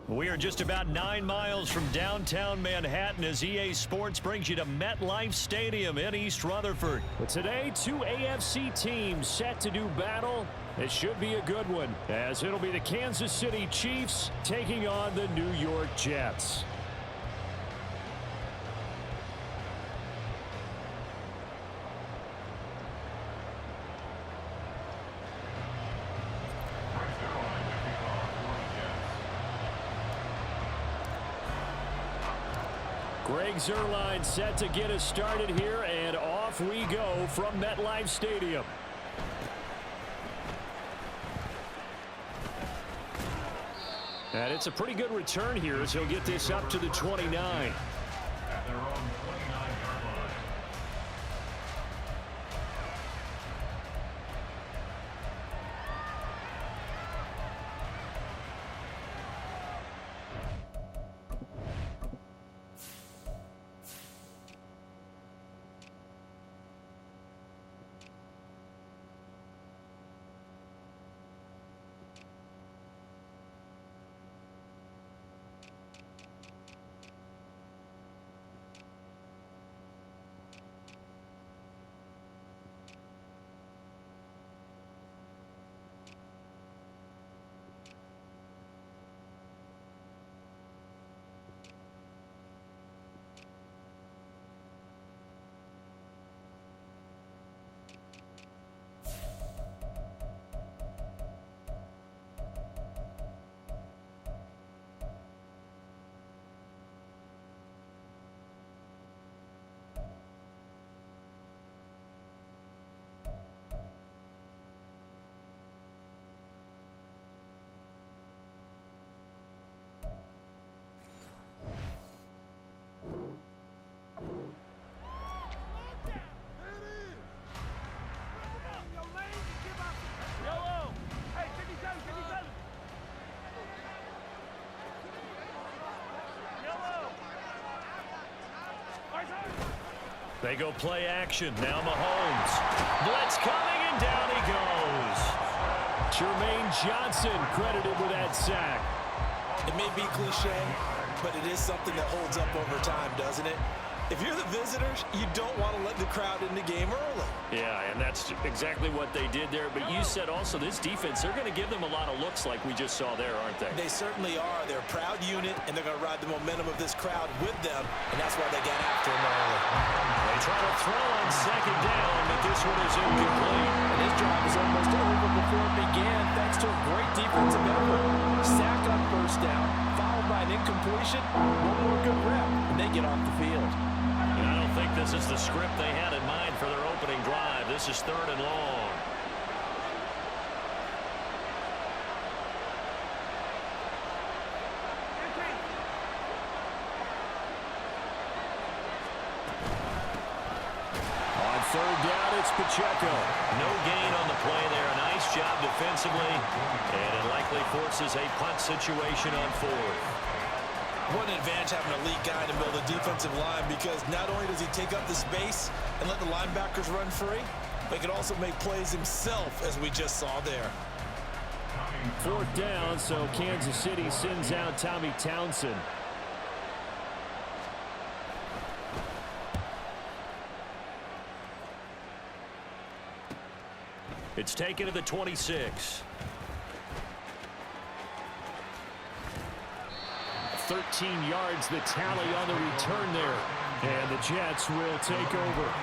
We are just about 9 miles from downtown Manhattan as EA Sports brings you to MetLife Stadium in East Rutherford. But today, 2 AFC teams set to do battle. It should be a good one, as it'll be the Kansas City Chiefs taking on the New York Jets. Greg Zuerlein set to get us started here, and off we go from MetLife Stadium. And it's a pretty good return here as he'll get this up to the 29. At their own 29-yard line. They go play action. Now Mahomes. Blitz coming, and down he goes. Jermaine Johnson credited with that sack. It may be cliche, but it is something that holds up over time, doesn't it? If you're the visitors, you don't want to let the crowd in the game early. Yeah, and that's exactly what they did there. But you said also this defense, they're going to give them a lot of looks like we just saw there, aren't they? They certainly are. They're a proud unit, and they're going to ride the momentum of this crowd with them, and that's why they got after them early. They try to throw on second down, but this one is incomplete. And his drive was almost over before it began, thanks to a great defensive effort. Sack on first down, followed by an incompletion. One more good rep, and they get off the field. And I don't think this is the script they had in mind for their opening drive. This is 3rd and long. On 3rd down, it's Pacheco. No gain on the play there. Nice job defensively. And it likely forces a punt situation on 4th. What an advantage having an elite guy in the middle of the defensive line, because not only does he take up the space and let the linebackers run free, but he can also make plays himself, as we just saw there. 4th down, so Kansas City sends out Tommy Townsend. It's taken to the 26. 13 yards the tally on the return there. And the Jets will take over.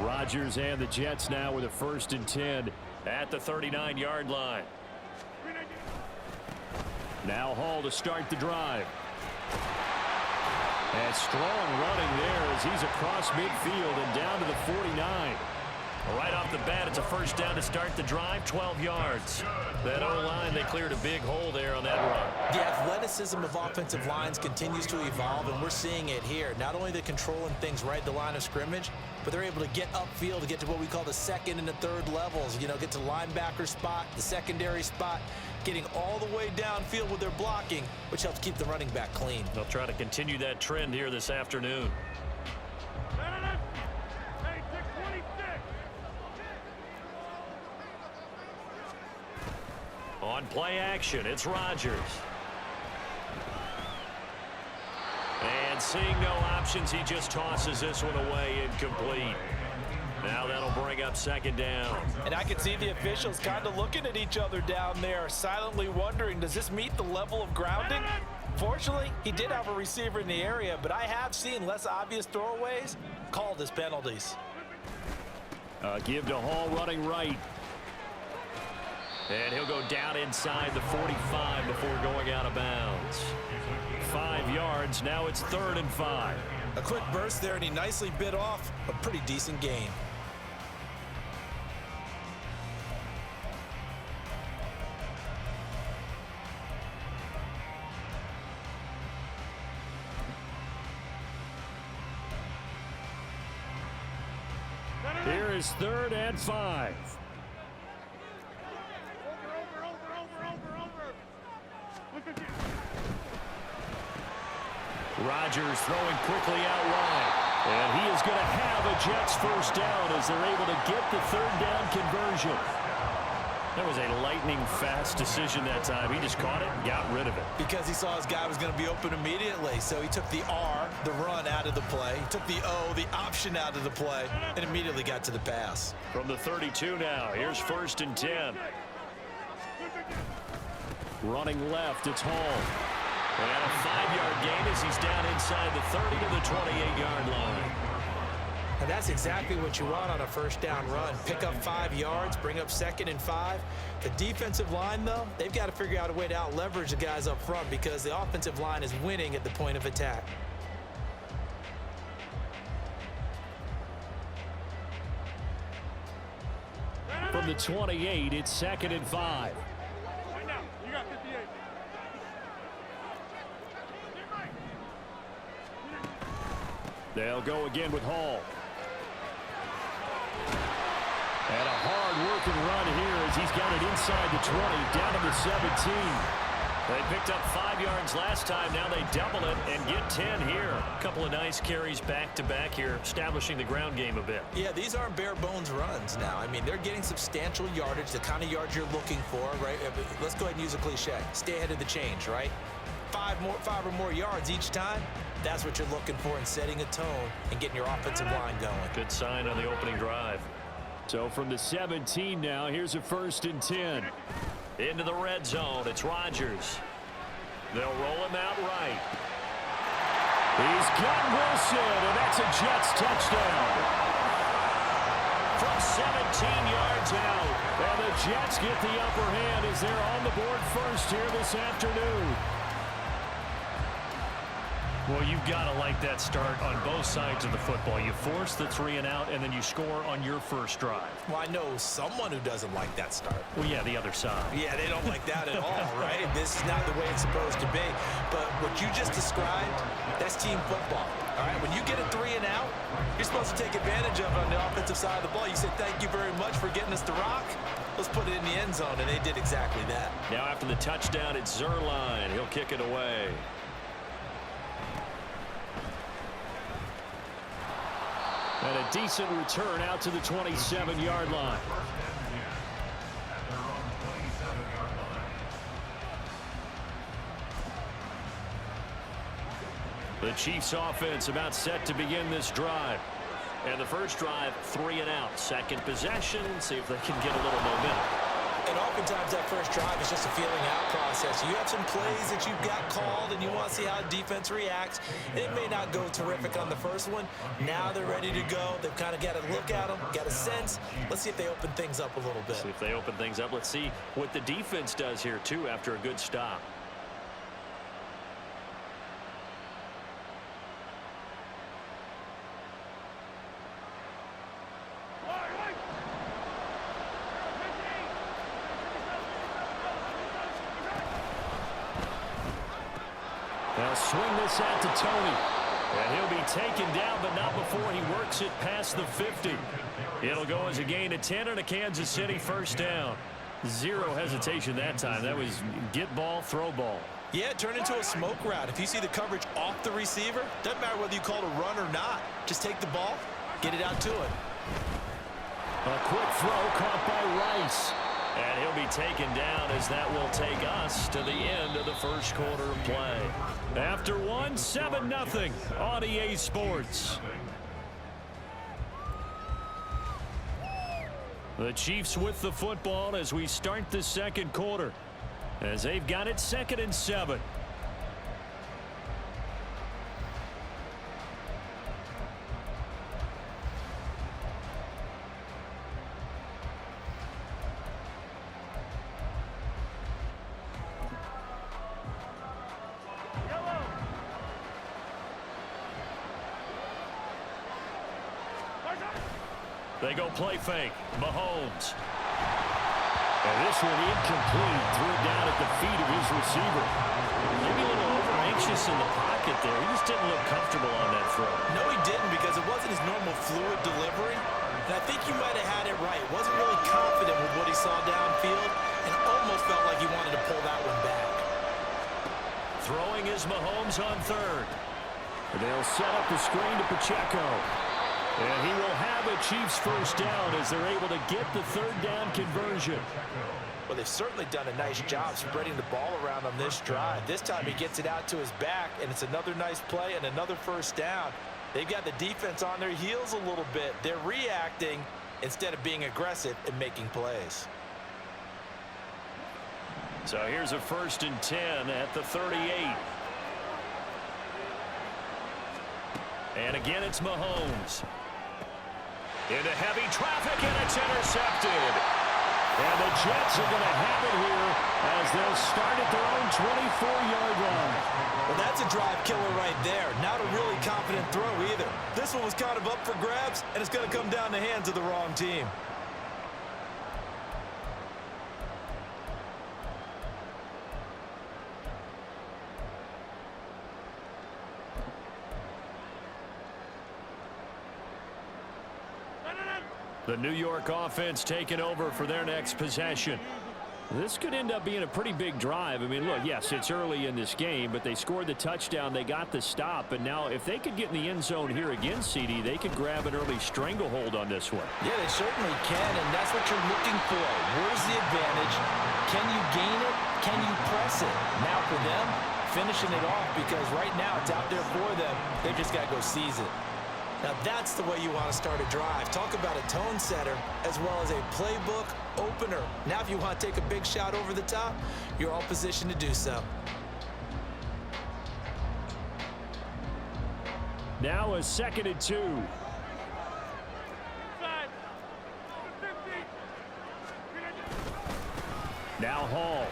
Rodgers and the Jets now with a 1st and 10 at the 39-yard line. Now Hall to start the drive. And strong running there as he's across midfield and down to the 49. Right off the bat, it's a first down to start the drive, 12 yards. That O-line, they cleared a big hole there on that run. The athleticism of offensive lines continues to evolve, and we're seeing it here. Not only they're controlling things right at the line of scrimmage, but they're able to get upfield to get to what we call the second and the third levels. You know, get to linebacker spot, the secondary spot, getting all the way downfield with their blocking, which helps keep the running back clean. They'll try to continue that trend here this afternoon. On play action, it's Rodgers. And seeing no options, he just tosses this one away incomplete. Now that'll bring up second down. And I can see the officials kind of looking at each other down there, silently wondering, does this meet the level of grounding? Fortunately, he did have a receiver in the area, but I have seen less obvious throwaways called as penalties. Give to Hall running right. And he'll go down inside the 45 before going out of bounds. 5 yards. Now it's 3rd and 5. A quick burst there, and he nicely bit off a pretty decent gain. Here is 3rd and 5. Rodgers throwing quickly out wide. And he is going to have a Jets first down as they're able to get the 3rd down conversion. That was a lightning-fast decision that time. He just caught it and got rid of it. Because he saw his guy was going to be open immediately. So he took the R, the run, out of the play. He took the O, the option, out of the play, and immediately got to the pass. From the 32 now, here's 1st and 10. Running left, it's Hall. And a 5-yard gain as he's down inside the 30 to the 28-yard line. And that's exactly what you want on a first down run. Pick up 5 yards, bring up 2nd and 5. The defensive line, though, they've got to figure out a way to out-leverage the guys up front because the offensive line is winning at the point of attack. From the 28, it's 2nd and 5. They'll go again with Hall. And a hard-working run here as he's got it inside the 20, down to the 17. They picked up 5 yards last time. Now they double it and get 10 here. A couple of nice carries back-to-back here, establishing the ground game a bit. Yeah, these aren't bare-bones runs now. I mean, they're getting substantial yardage, the kind of yards you're looking for, right? Let's go ahead and use a cliche. Stay ahead of the change, right? 5 or more yards each time. That's what you're looking for in setting a tone and getting your offensive line going. Good sign on the opening drive. So from the 17 now, here's a 1st and 10. Into the red zone, it's Rodgers. They'll roll him out right. He's got Wilson, and that's a Jets touchdown. From 17 yards out. And the Jets get the upper hand as they're on the board first here this afternoon. Well, you've got to like that start on both sides of the football. You force the 3 and out, and then you score on your first drive. Well, I know someone who doesn't like that start. Well, yeah, the other side. Yeah, they don't like that at all, right? This is not the way it's supposed to be. But what you just described, that's team football. All right, when you get a 3 and out, you're supposed to take advantage of it on the offensive side of the ball. You say, thank you very much for getting us the rock. Let's put it in the end zone, and they did exactly that. Now after the touchdown, it's Zerline. He'll kick it away. And a decent return out to the 27-yard line. The Chiefs offense about set to begin this drive. And the first drive, 3 and out. Second possession, see if they can get a little momentum. And oftentimes that first drive is just a feeling out process. You have some plays that you've got called and you want to see how defense reacts. It may not go terrific on the first one. Now they're ready to go. They've kind of got to look at them, got a sense. Let's see if they open things up a little bit. See if they open things up. Let's see what the defense does here, too, after a good stop. swing this out to Tony. And he'll be taken down, but not before he works it past the 50. It'll go as a gain of 10 and a Kansas City first down. Zero hesitation that time. That was get ball, throw ball. Yeah, turn into a smoke route. If you see the coverage off the receiver, doesn't matter whether you call it a run or not. Just take the ball, get it out to him. A quick throw caught by Rice. And he'll be taken down as that will take us to the end of the first quarter of play. After one, 7-0 on EA Sports. The Chiefs with the football as we start the second quarter, as they've got it 2nd and 7. They go play fake. Mahomes. And this one incomplete. Threw it down at the feet of his receiver. Maybe a little over-anxious in the pocket there. He just didn't look comfortable on that throw. No, he didn't, because it wasn't his normal fluid delivery. And I think you might have had it right. Wasn't really confident with what he saw downfield and almost felt like he wanted to pull that one back. Throwing is Mahomes on third. They'll set up the screen to Pacheco. And he will have a Chiefs first down as they're able to get the third down conversion. Well, they've certainly done a nice job spreading the ball around on this drive. This time he gets it out to his back, and it's another nice play and another first down. They've got the defense on their heels a little bit. They're reacting instead of being aggressive and making plays. So here's a 1st and 10 at the 38. And again, it's Mahomes. Into heavy traffic, and it's intercepted. And the Jets are going to have it here as they'll start at their own 24-yard line. Well, that's a drive killer right there. Not a really confident throw either. This one was kind of up for grabs, and it's going to come down the hands of the wrong team. The New York offense taking over for their next possession. This could end up being a pretty big drive. I mean, look, yes, it's early in this game, but they scored the touchdown. They got the stop. And now if they could get in the end zone here again, CD, they could grab an early stranglehold on this one. Yeah, they certainly can, and that's what you're looking for. Where's the advantage? Can you gain it? Can you press it? Now for them, finishing it off, because right now it's out there for them. They've just got to go seize it. Now that's the way you want to start a drive. Talk about a tone setter as well as a playbook opener. Now if you want to take a big shot over the top, you're all positioned to do so. Now a 2nd and 2. Now Hall.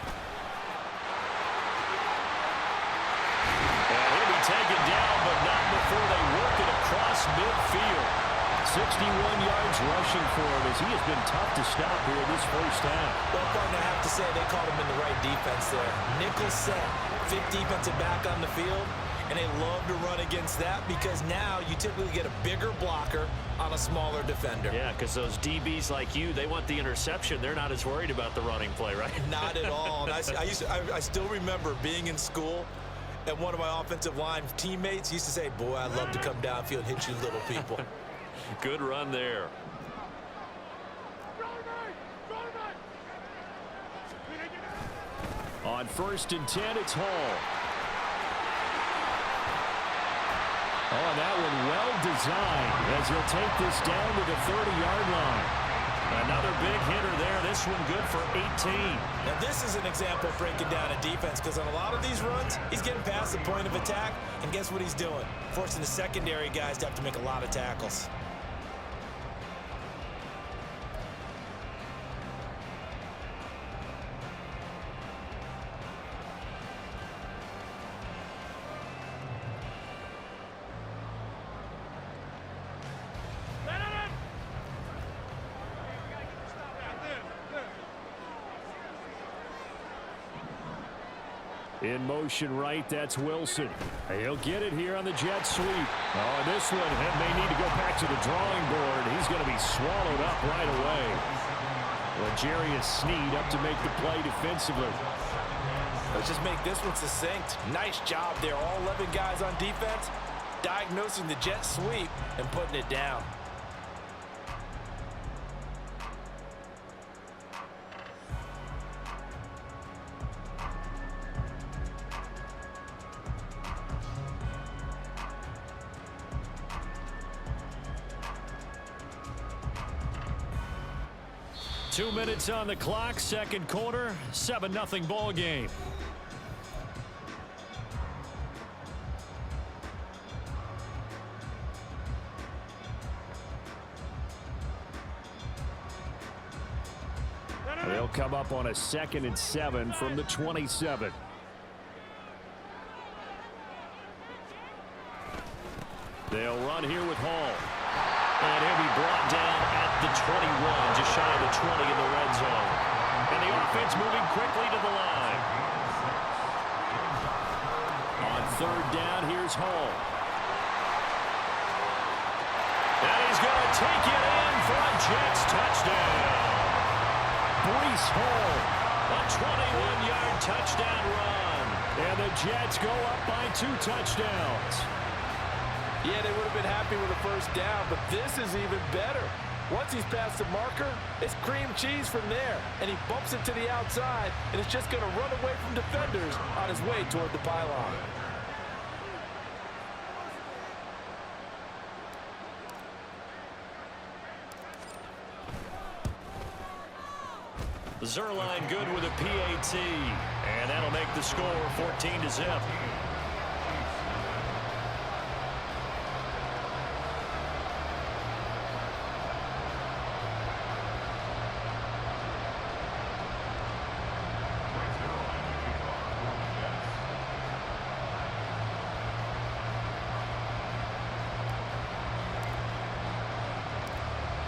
And he'll be taken down, but not before they work it across midfield. 61 yards rushing for him as he has been tough to stop here this first half. Well, partner, I have to say they caught him in the right defense there. Nickel set, 5th defensive back on the field, and they love to run against that because now you typically get a bigger blocker on a smaller defender. Yeah, because those DBs like you, they want the interception. They're not as worried about the running play, right? Not at all. And I still remember being in school, and one of my offensive line teammates used to say, boy, I'd love to come downfield and hit you little people. Good run there. On 1st and 10, it's Hall. Oh, that one well designed as he'll take this down to the 30-yard line. Another big hitter there. This one good for 18. Now, this is an example of breaking down a defense because on a lot of these runs, he's getting past the point of attack, and guess what he's doing? Forcing the secondary guys to have to make a lot of tackles. In motion right, that's Wilson. He'll get it here on the jet sweep. Oh, this one may need to go back to the drawing board. He's going to be swallowed up right away. L'Jarius Sneed up to make the play defensively. Let's just make this one succinct. Nice job there. All 11 guys on defense diagnosing the jet sweep and putting it down. Two minutes on the clock, second quarter, 7-0 ball game. They'll come up on a 2nd and 7 from the 27. They'll run here with Hall. And he'll be brought down at the 21, just shy of the 20 in the red zone. And the offense moving quickly to the line. On 3rd down, here's Hall. And he's going to take it in for a Jets touchdown. Breece Hall, a 21-yard touchdown run. And the Jets go up by 2 touchdowns. Yeah, they would have been happy with a first down, but this is even better. Once he's past the marker, it's cream cheese from there, and he bumps it to the outside, and it's just going to run away from defenders on his way toward the pylon. Zerline good with a PAT, and that'll make the score 14-0.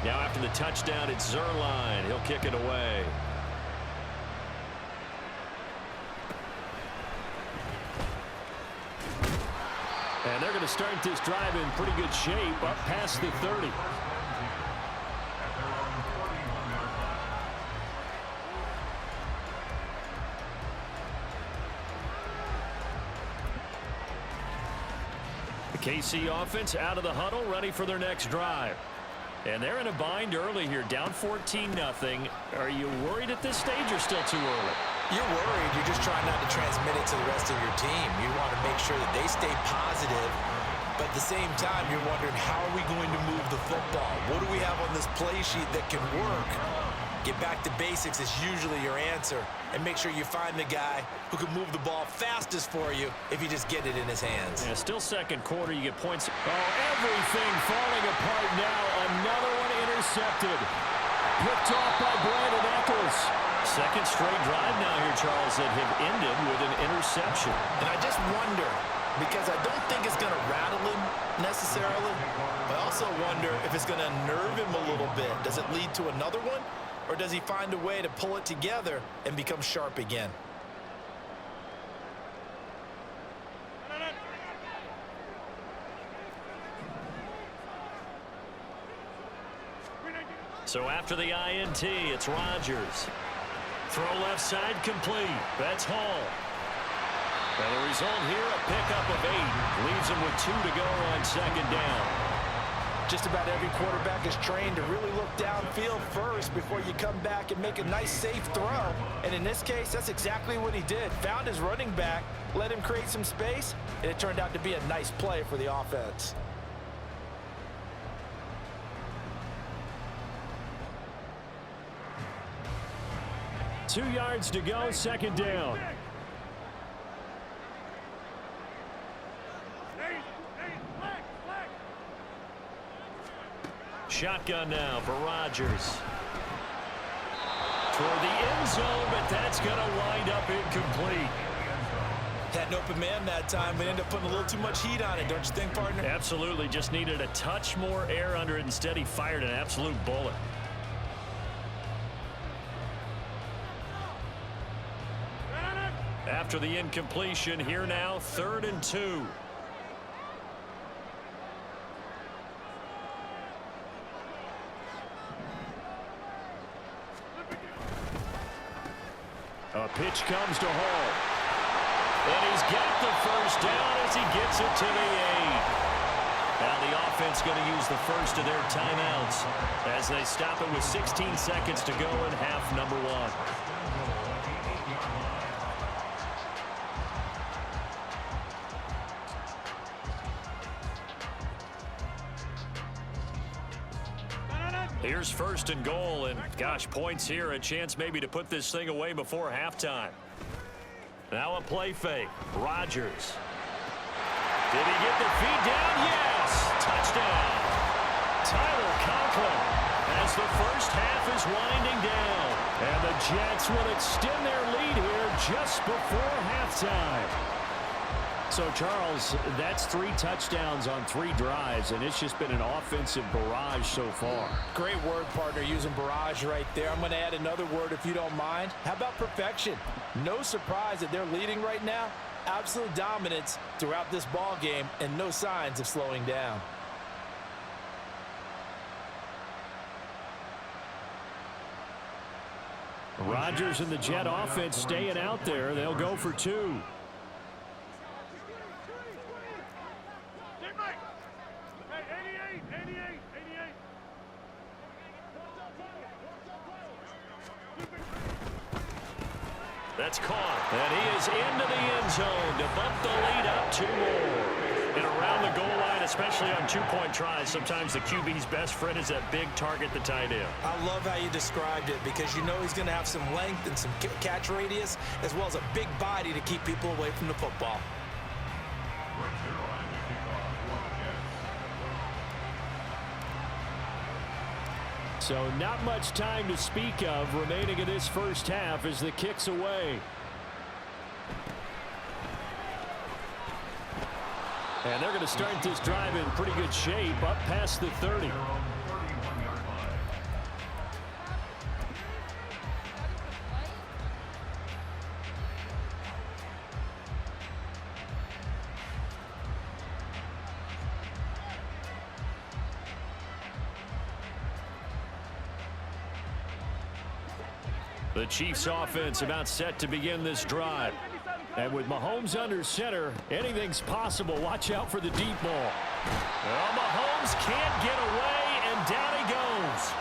Now after the touchdown, it's Zerline. He'll kick it away. And they're going to start this drive in pretty good shape, up past the 30. The KC offense out of the huddle, ready for their next drive. And they're in a bind early here, down 14-0. Are you worried at this stage or still too early? You're worried. You're just trying not to transmit it to the rest of your team. You want to make sure that they stay positive, but at the same time, you're wondering, how are we going to move the football? What do we have on this play sheet that can work? Get back to basics is usually your answer, and make sure you find the guy who can move the ball fastest for you if you just get it in his hands. Yeah, still second quarter, you get points. Oh, everything falling apart now. Another one intercepted. Picked off by Brandon Echols. Second straight drive now here, Charles, that have ended with an interception. And I just wonder, because I don't think it's going to rattle him necessarily, but I also wonder if it's going to nerve him a little bit. Does it lead to another one? Or does he find a way to pull it together and become sharp again? So after the INT, it's Rodgers. Throw left side complete. That's Hall. And the result here, a pickup of 8. Leaves him with 2 to go on 2nd down. Just about every quarterback is trained to really look downfield first before you come back and make a nice, safe throw. And in this case, that's exactly what he did. Found his running back, let him create some space, and it turned out to be a nice play for the offense. Two yards to go, 2nd down. Shotgun now for Rodgers. Toward the end zone, but that's going to wind up incomplete. Had an open man that time, but ended up putting a little too much heat on it, don't you think, partner? Absolutely. Just needed a touch more air under it. Instead, he fired an absolute bullet. after the incompletion. Here now, 3rd and 2. A pitch comes to Hall. And he's got the first down as he gets it to the 8. Now the offense going to use the first of their timeouts as they stop it with 16 seconds to go in half number 1. Here's 1st and goal, and gosh, points here, a chance maybe to put this thing away before halftime. Now a play fake. Rodgers. Did he get the feed down? Yes! Touchdown. Tyler Conklin as the first half is winding down. And the Jets will extend their lead here just before halftime. So, Charles, that's 3 touchdowns on 3 drives, and it's just been an offensive barrage so far. Great word, partner, using barrage right there. I'm going to add another word if you don't mind. How about perfection? No surprise that they're leading right now. Absolute dominance throughout this ball game and no signs of slowing down. Rodgers and the Jet offense staying out there. They'll go for 2. That's caught. And he is into the end zone to bump the lead up 2 more. And around the goal line, especially on 2-point tries, sometimes the QB's best friend is that big target, the tight end. I love how you described it because you know he's going to have some length and some catch radius as well as a big body to keep people away from the football. So not much time to speak of remaining in this first half as the kick's away. And they're going to start this drive in pretty good shape up past the 30. The Chiefs offense about set to begin this drive. And with Mahomes under center, anything's possible. Watch out for the deep ball. Well, Mahomes can't get away, and down he goes.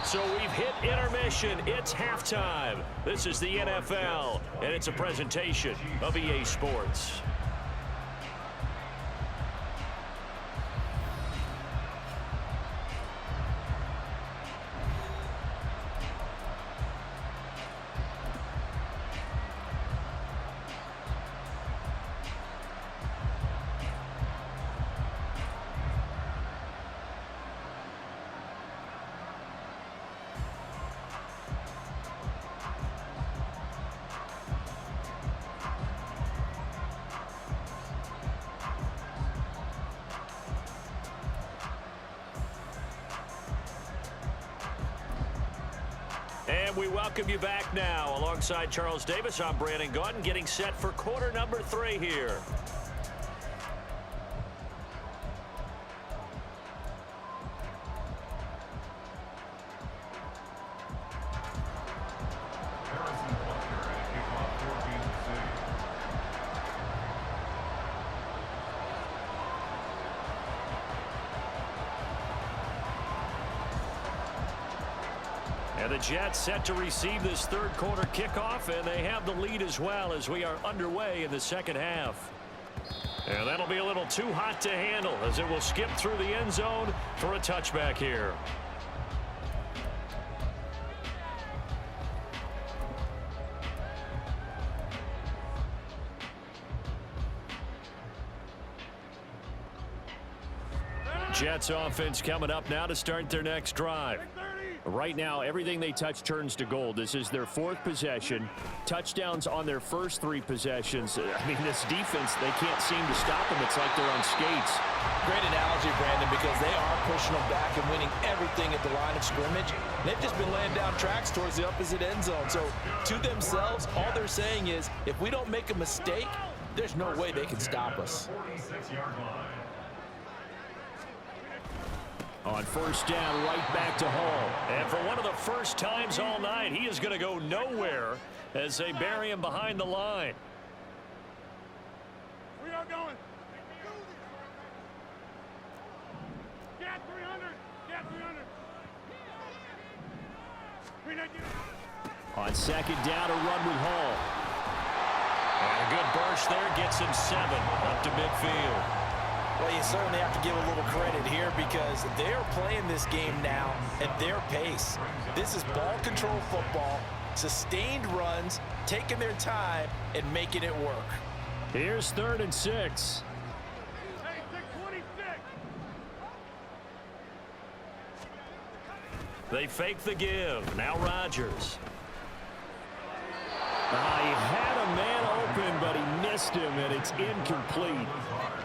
So we've hit intermission. It's halftime. This is the NFL, and it's a presentation of EA Sports. And we welcome you back now. Alongside Charles Davis, I'm Brandon Gaudin, getting set for quarter number 3 here. And the Jets set to receive this third quarter kickoff, and they have the lead as well as we are underway in the second half. And that'll be a little too hot to handle as it will skip through the end zone for a touchback here. Jets offense coming up now to start their next drive. Right now, everything they touch turns to gold. This is their 4th possession. Touchdowns on their first 3 possessions. I mean, this defense, they can't seem to stop them. It's like they're on skates. Great analogy, Brandon, because they are pushing them back and winning everything at the line of scrimmage. They've just been laying down tracks towards the opposite end zone. So to themselves, all they're saying is, if we don't make a mistake, there's no way they can stop us. 46-yard line. On first down, right back to Hall. And for one of the first times all night, he is going to go nowhere as they bury him behind the line. We are going. Get 300. Get 300. On second down, a run with Hall. And a good burst there gets him 7 up to midfield. Well, you certainly have to give a little credit here because they're playing this game now at their pace. This is ball control football, sustained runs, taking their time, and making it work. Here's 3rd and 6. Hey, 626. They fake the give. Now Rodgers. He had a man open, but he missed him, and it's incomplete.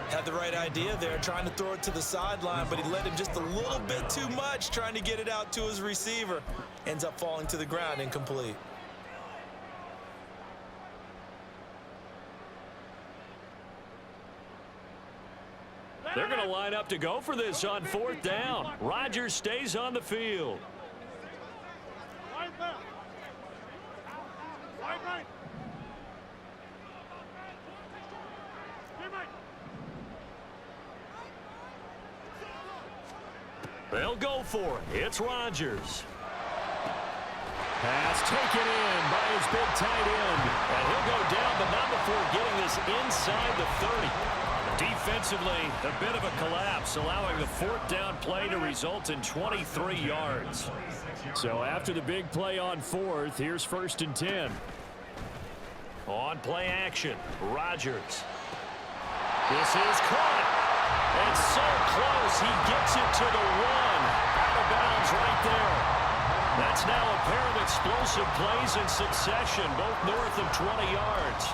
Had the right idea there, trying to throw it to the sideline, but he let him just a little bit too much, trying to get it out to his receiver. Ends up falling to the ground, incomplete. They're going to line up to go for this on 4th down. Rodgers stays on the field. Right left. Right. They'll go for it. It's Rodgers. Pass taken in by his big tight end. And he'll go down, but not before getting this inside the 30. Defensively, a bit of a collapse, allowing the 4th down play to result in 23 yards. So after the big play on 4th, here's 1st and 10. On play action, Rodgers. This is caught. And so close, he gets it to the 1. Out of bounds right there. That's now a pair of explosive plays in succession, both north of 20 yards.